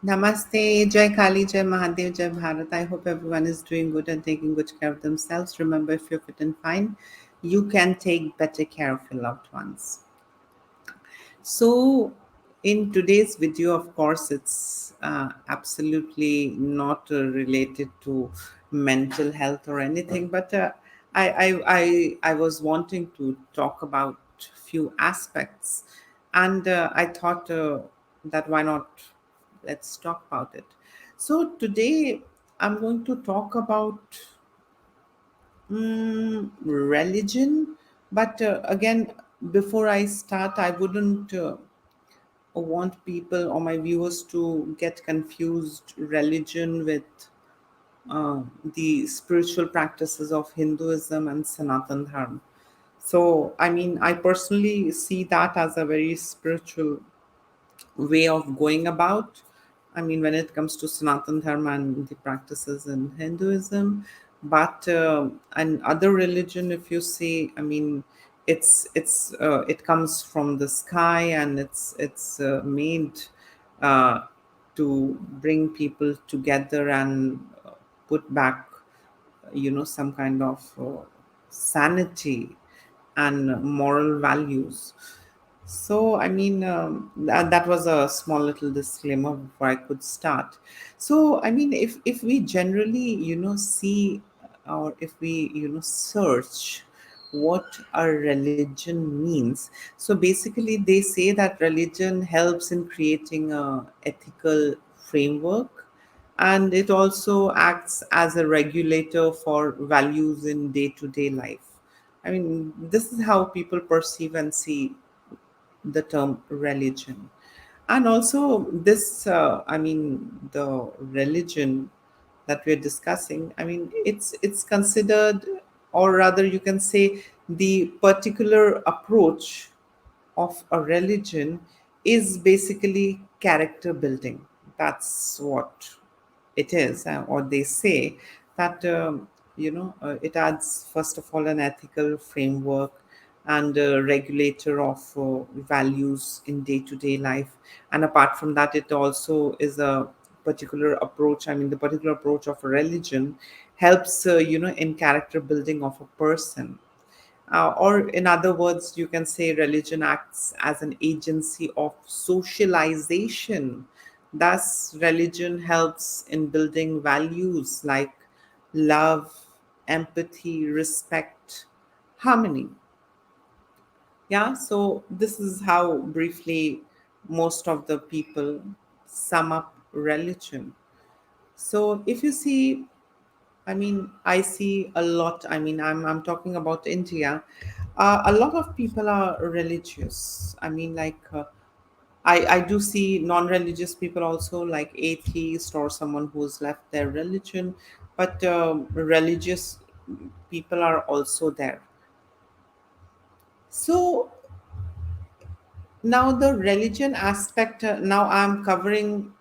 Namaste, Jai Kali, Jai Mahadev, Jai Bharat. I hope everyone is doing good and taking good care of themselves. Remember, if you're fit and fine, you can take better care of your loved ones. So, in today's video, of course, it's absolutely not related to mental health or anything, but I was wanting to talk about few aspects, and I thought that why not let's talk about it. So today I'm going to talk about religion, but again, before I start, I wouldn't want people or my viewers to get confused religion with the spiritual practices of Hinduism and Sanatan Dharma. So, I mean, I personally see that as a very spiritual way of going about. I mean, when it comes to Sanatan Dharma and the practices in Hinduism, but and other religion, if you see, I mean, it comes from the sky and it's made uh, to bring people together and put back, some kind of sanity and moral values. So, I mean, that was a small little disclaimer before I could start. So, I mean, if we generally, see or if we, search what a religion means. So, basically, they say that religion helps in creating a ethical framework, and it also acts as a regulator for values in day-to-day life. I mean, this is how people perceive and see the term religion. And also, this, I mean, the religion that we're discussing, I mean, it's considered, or rather, you can say, the particular approach of a religion is basically character building. That's what it is, or they say that it adds first of all an ethical framework and a regulator of values in day-to-day life, and apart from that, it also is a particular approach. I mean, the particular approach of a religion helps in character building of a person, or in other words, you can say religion acts as an agency of socialization. Thus, religion helps in building values like love, empathy, respect, harmony. Yeah, so this is how briefly most of the people sum up religion. So if you see, I mean, I see a lot. I mean, I'm talking about India. A lot of people are religious. I mean, like, I do see non-religious people also, like atheist or someone who's left their religion, but religious people are also there. So now the religion aspect. Now I'm covering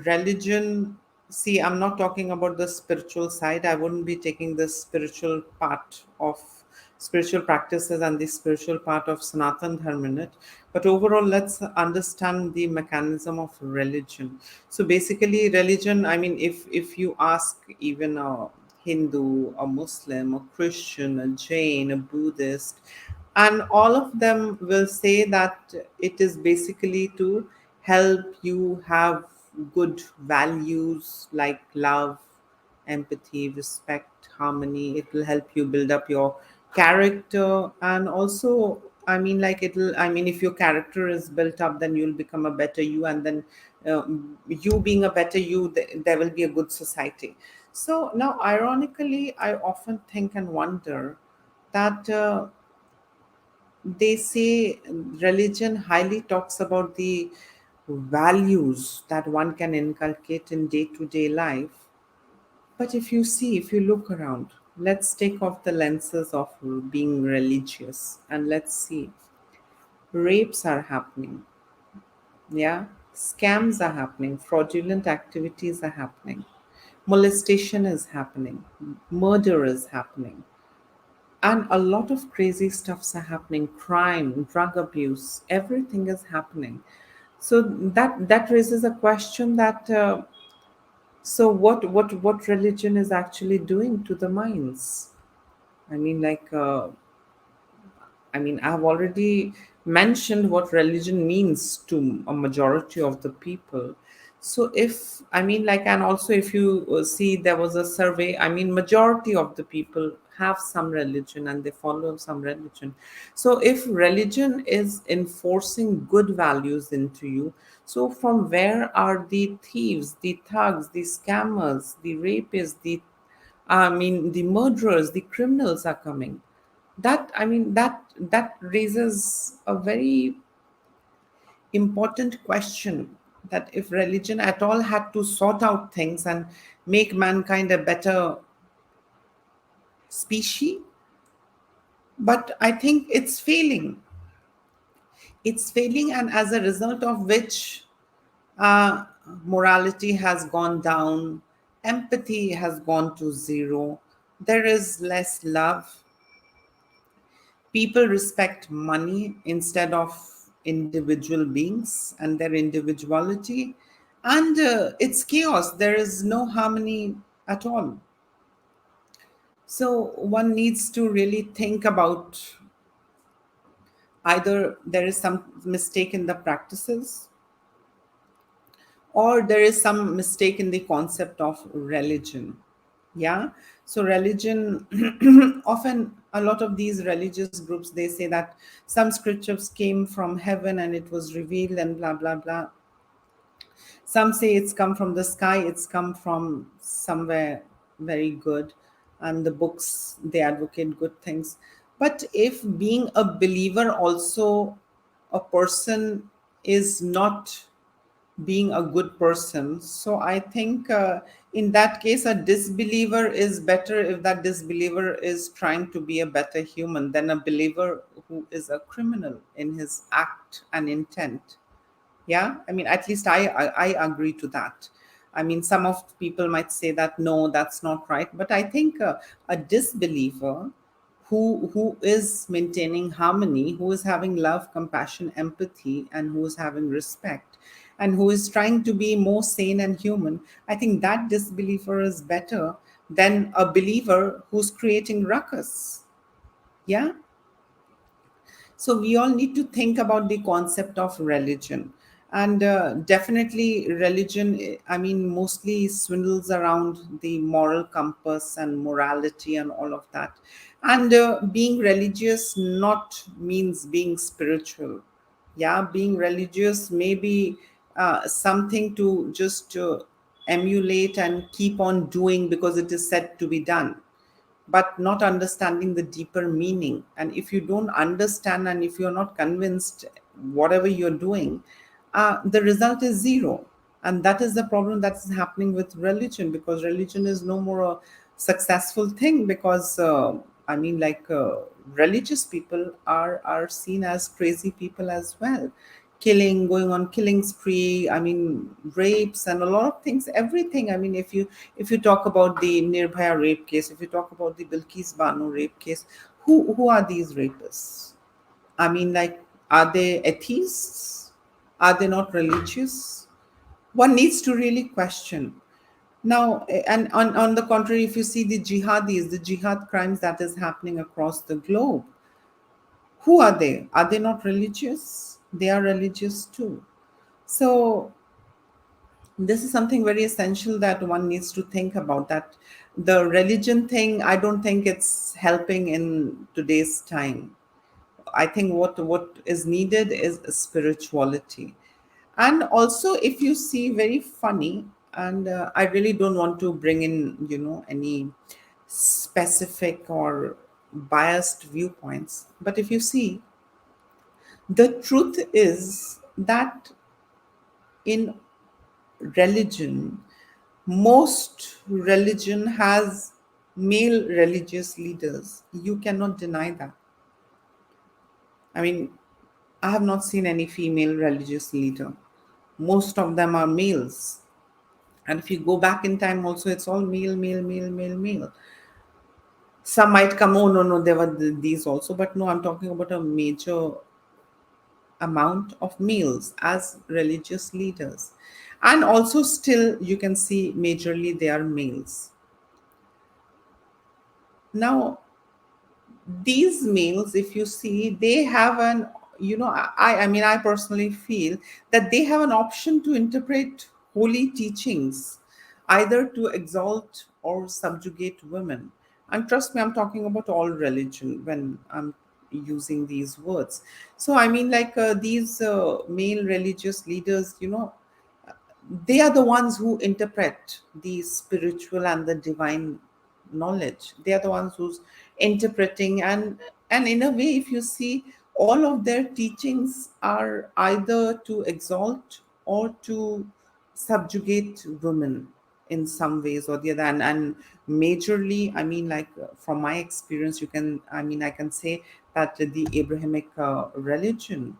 religion. See, I'm not talking about the spiritual side. I wouldn't be taking the spiritual part of spiritual practices and the spiritual part of Sanatan Dharma in it. But overall, let's understand the mechanism of religion. So basically, religion, I mean, if you ask even a Hindu, a Muslim, a Christian, a Jain, a Buddhist, and all of them will say that it is basically to help you have good values like love, empathy, respect, harmony. It will help you build up your character, and also, I mean, like, it'll, I mean, if your character is built up, then you'll become a better you, and then uh, you being a better you, there will be a good society. So now, ironically, I often think and wonder that they say religion highly talks about the values that one can inculcate in day to day life. But if you see, if you look around, let's take off the lenses of being religious and let's see. Rapes are happening, yeah? Scams are happening, fraudulent activities are happening, molestation is happening, murder is happening, and a lot of crazy stuffs are happening, crime, drug abuse, everything is happening. So that raises a question that so what religion is actually doing to the minds? I mean, I've already mentioned what religion means to a majority of the people. So and also if you see, there was a survey, majority of the people have some religion and they follow some religion. So if religion is enforcing good values into you, so from where are the thieves, the thugs, the scammers, the rapists, the murderers, the criminals are coming? That raises a very important question, that if religion at all had to sort out things and make mankind a better species, but I think it's failing, and as a result of which uh, morality has gone down, empathy has gone to zero, there is less love. People respect money instead of individual beings and their individuality, and it's chaos. There is no harmony at all. So one needs to really think about, either there is some mistake in the practices, or there is some mistake in the concept of religion. Yeah. So religion, often a lot of these religious groups, they say that some scriptures came from heaven and it was revealed and blah blah blah. Some say it's come from the sky, it's come from somewhere very good, and the books, they advocate good things. But if being a believer also, a person is not being a good person, so I think in that case a disbeliever is better, if that disbeliever is trying to be a better human, than a believer who is a criminal in his act and intent. Yeah, at least I agree to that. Some of people might say that no, that's not right, but I think a disbeliever who is maintaining harmony, who is having love, compassion, empathy, and who is having respect, and who is trying to be more sane and human, I think that disbeliever is better than a believer who's creating ruckus. Yeah. So we all need to think about the concept of religion. And definitely, religion, mostly swindles around the moral compass and morality and all of that. And being religious not means being spiritual. Yeah, being religious may be something to just emulate and keep on doing because it is said to be done, but not understanding the deeper meaning. And if you don't understand and if you're not convinced, whatever you're doing, the result is zero. And that is the problem that is happening with religion, because religion is no more a successful thing, because religious people are seen as crazy people as well, going on killing spree, rapes and a lot of things, everything. If you talk about the Nirbhaya rape case, if you talk about the Bilkis Banu rape case, who are these rapists? Are they atheists? Are they not religious? One needs to really question. Now, and on the contrary, if you see the jihadis, the jihad crimes that is happening across the globe, who are they? Are they not religious? They are religious too. So this is something very essential that one needs to think about, that the religion thing, I don't think it's helping in today's time. I think what is needed is spirituality. And also, if you see, very funny, and I really don't want to bring in any specific or biased viewpoints, but if you see, the truth is that in religion, most religion has male religious leaders. You cannot deny that. I mean, I have not seen any female religious leader. Most of them are males. And if you go back in time, also, it's all male, male, male, male, male. Some might come, oh, no, no, there were these also. But no, I'm talking about a major, amount of males as religious leaders. And also, still, you can see majorly they are males. Now, these males, if you see, they have an, I mean, I personally feel that they have an option to interpret holy teachings, either to exalt or subjugate women. And trust me, I'm talking about all religion when I'm using these words. So I mean, like, these male religious leaders, they are the ones who interpret the spiritual and the divine knowledge. They are the ones who's interpreting, and in a way, if you see, all of their teachings are either to exalt or to subjugate women in some ways or the other. And majorly, I mean, like, from my experience, I can say that the Abrahamic religion,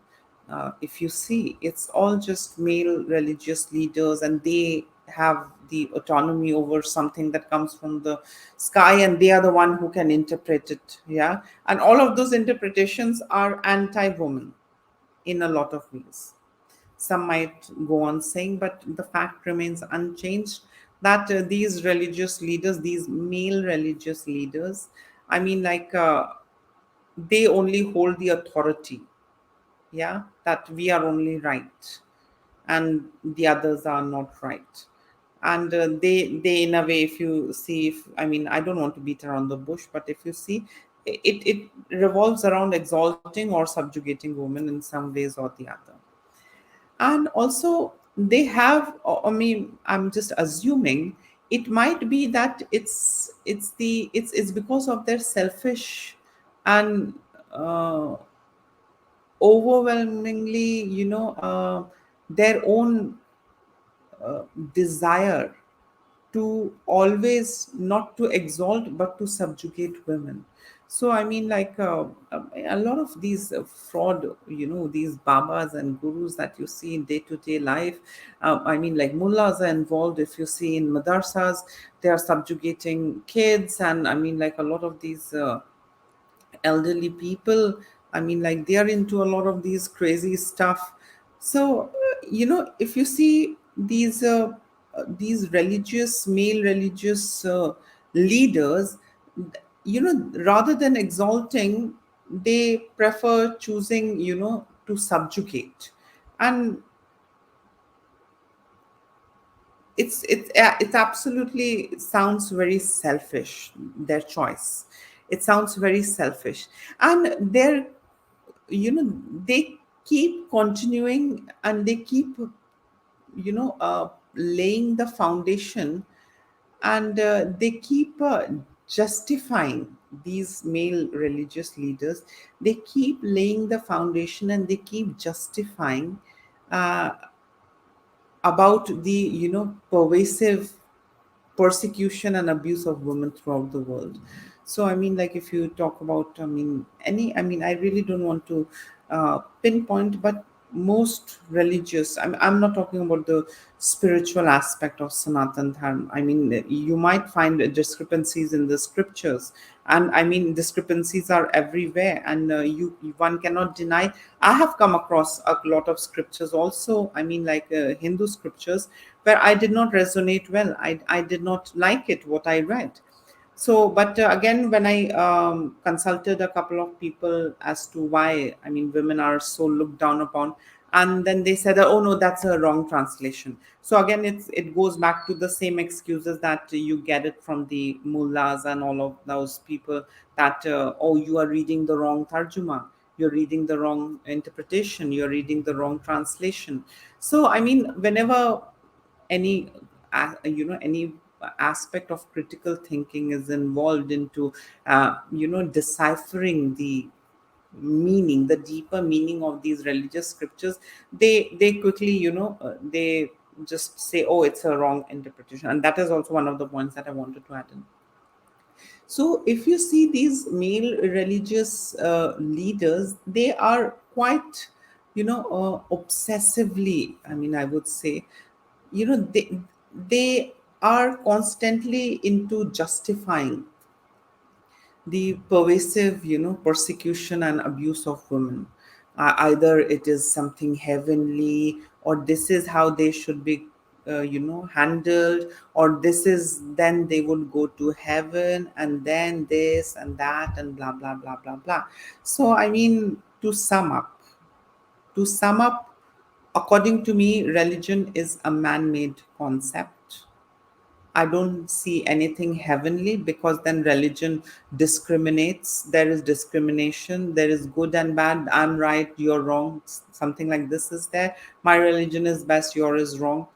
if you see, it's all just male religious leaders, and they have the autonomy over something that comes from the sky, and they are the one who can interpret it. Yeah. And all of those interpretations are anti-woman in a lot of ways. Some might go on saying, but the fact remains unchanged that these religious leaders, these male religious leaders, I mean, like, they only hold the authority. Yeah, that we are only right and the others are not right. And they in a way, if you see, if I mean, I don't want to beat around the bush, but if you see, it revolves around exalting or subjugating women in some ways or the other. And also, they have, I mean, I'm just assuming it might be that it's because of their selfish and overwhelmingly, their own desire to always not to exalt but to subjugate women. So I mean, like, a lot of these fraud, these babas and gurus that you see in day-to-day life, I mean, like, mullahs are involved. If you see in madarsas, they are subjugating kids. And I mean, like, a lot of these elderly people, I mean, like, they are into a lot of these crazy stuff. So if you see these religious, male religious leaders, rather than exalting, they prefer choosing, to subjugate. And it's absolutely, it sounds very selfish, their choice. It sounds very selfish. And they keep continuing, and they keep, laying the foundation, and they keep justifying, these male religious leaders, they keep laying the foundation, and they keep justifying uh, about the, pervasive persecution and abuse of women throughout the world. So I mean, like, if you talk about, I mean, I really don't want to pinpoint, but most religious, I'm not talking about the spiritual aspect of Sanatan Dharma. I mean, you might find discrepancies in the scriptures, and I mean, discrepancies are everywhere, and one cannot deny. I have come across a lot of scriptures also, I mean, like, Hindu scriptures, where I did not resonate well. I did not like it, what I read. So, but again, when I consulted a couple of people as to why, I mean, women are so looked down upon, and then they said, "Oh no, that's a wrong translation." So again, it goes back to the same excuses that you get it from the mullahs and all of those people, that oh, you are reading the wrong tarjuma, you're reading the wrong interpretation, you're reading the wrong translation. So I mean, whenever any any aspect of critical thinking is involved into deciphering the meaning, the deeper meaning of these religious scriptures, they quickly, they just say, oh, it's a wrong interpretation. And that is also one of the points that I wanted to add in. So if you see these male religious leaders, they are quite, obsessively, I mean, I would say, they are constantly into justifying the pervasive, persecution and abuse of women. Either it is something heavenly, or this is how they should be handled, or this is then they would go to heaven, and then this and that and blah blah blah blah blah. So I mean, to sum up, according to me, religion is a man-made concept. I don't see anything heavenly, because then religion discriminates. There is discrimination. There is good and bad. I'm right, you're wrong. Something like this is there. My religion is best, yours is wrong.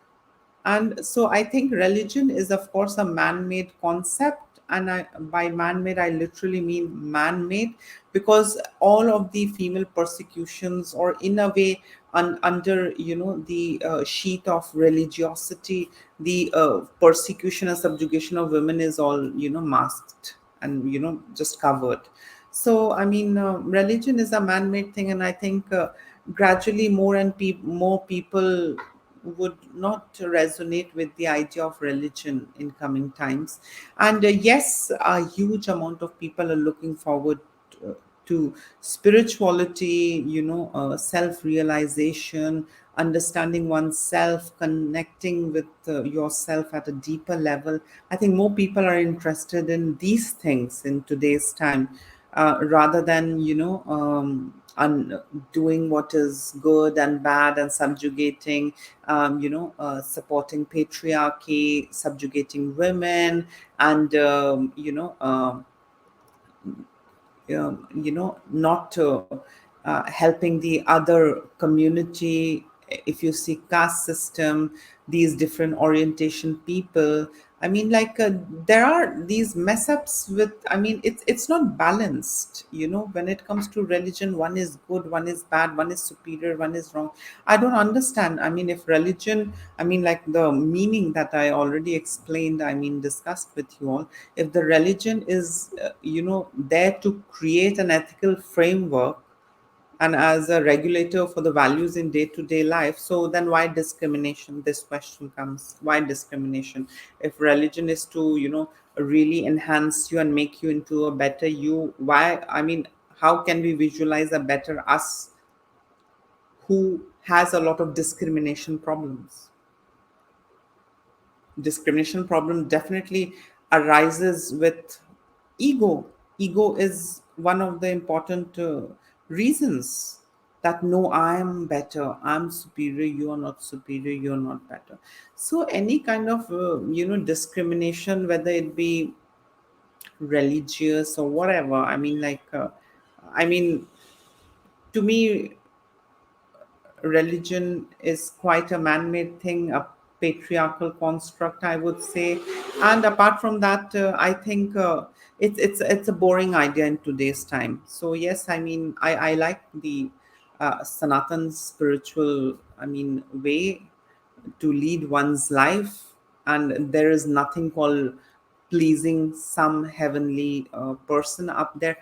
And so I think religion is, of course, a man-made concept. And by man-made, I literally mean man-made, because all of the female persecutions, or in a way, under the sheath of religiosity, the persecution and subjugation of women is all masked and just covered. So I mean, religion is a man-made thing, and I think gradually more people would not resonate with the idea of religion in coming times. And yes, a huge amount of people are looking forward uh, to spirituality, self realization, understanding oneself, connecting with yourself at a deeper level. I think more people are interested in these things in today's time, rather than doing what is good and bad and subjugating, supporting patriarchy, subjugating women, and not helping the other community. If you see caste system, these different orientation people, I mean, like, there are these mess ups with, I mean, it's not balanced, when it comes to religion. One is good, one is bad, one is superior, one is wrong. I don't understand. I mean, if religion, I mean, like the meaning that I already explained, I mean, discussed with you all, if the religion is there to create an ethical framework and as a regulator for the values in day to day life, so then why discrimination? This question comes: why discrimination? If religion is to really enhance you and make you into a better you, why, I mean, how can we visualize a better us who has a lot of discrimination problems? Discrimination problem definitely arises with ego. Ego is one of the important reasons that no, I am better, I'm superior, you are not superior, you're not better. So any kind of discrimination, whether it be religious or whatever, I mean, like, I mean, to me, religion is quite a man-made thing, a patriarchal construct, I would say. And apart from that, I think it's a boring idea in today's time. So yes, I mean, I like the Sanatan spiritual, I mean, way to lead one's life, and there is nothing called pleasing some heavenly person up there.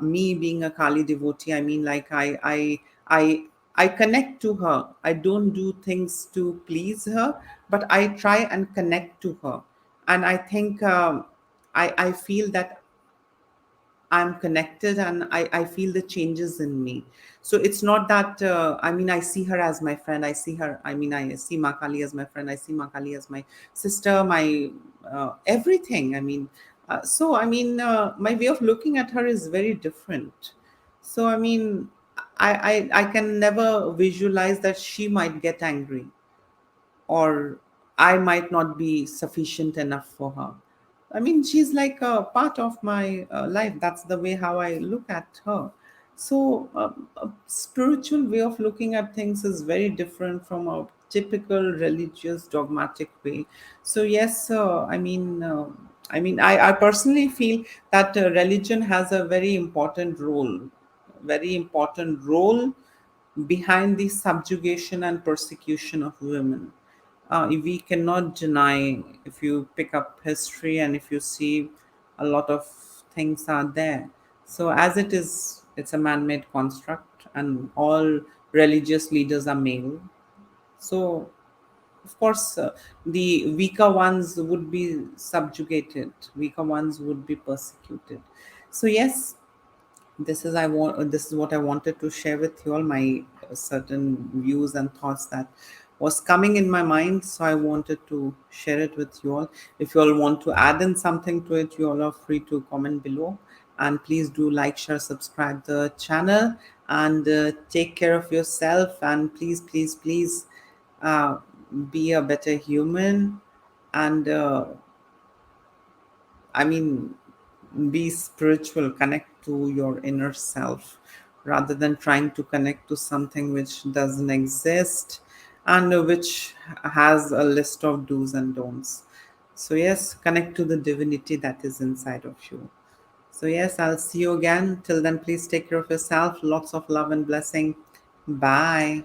Me being a Kali devotee, I mean, like, I connect to her. I don't do things to please her, but I try and connect to her. And I think I feel that I'm connected, and I feel the changes in me. So it's not that, I mean, I see her as my friend. I see her, I mean, I see Makali as my friend. I see Makali as my sister, my everything. I mean, so I mean, my way of looking at her is very different. So I mean, I can never visualize that she might get angry, or I might not be sufficient enough for her. I mean, she's like a part of my life. That's the way how I look at her. So, a spiritual way of looking at things is very different from a typical religious dogmatic way. So, yes, I personally feel that religion has a very important role behind the subjugation and persecution of women. We cannot deny, if you pick up history and if you see, a lot of things are there. So, as it is, it's a man made construct, and all religious leaders are male. So, of course, the weaker ones would be subjugated, weaker ones would be persecuted. So, yes, This is what I wanted to share with you all, my certain views and thoughts that was coming in my mind, so I wanted to share it with you all. If you all want to add in something to it, you all are free to comment below, and please do like, share, subscribe the channel, and take care of yourself, and please uh, be a better human, and I mean, be spiritual, connect to your inner self rather than trying to connect to something which doesn't exist and which has a list of do's and don'ts. So, yes, connect to the divinity that is inside of you. So, yes, I'll see you again. Till then, please take care of yourself. Lots of love and blessing. Bye.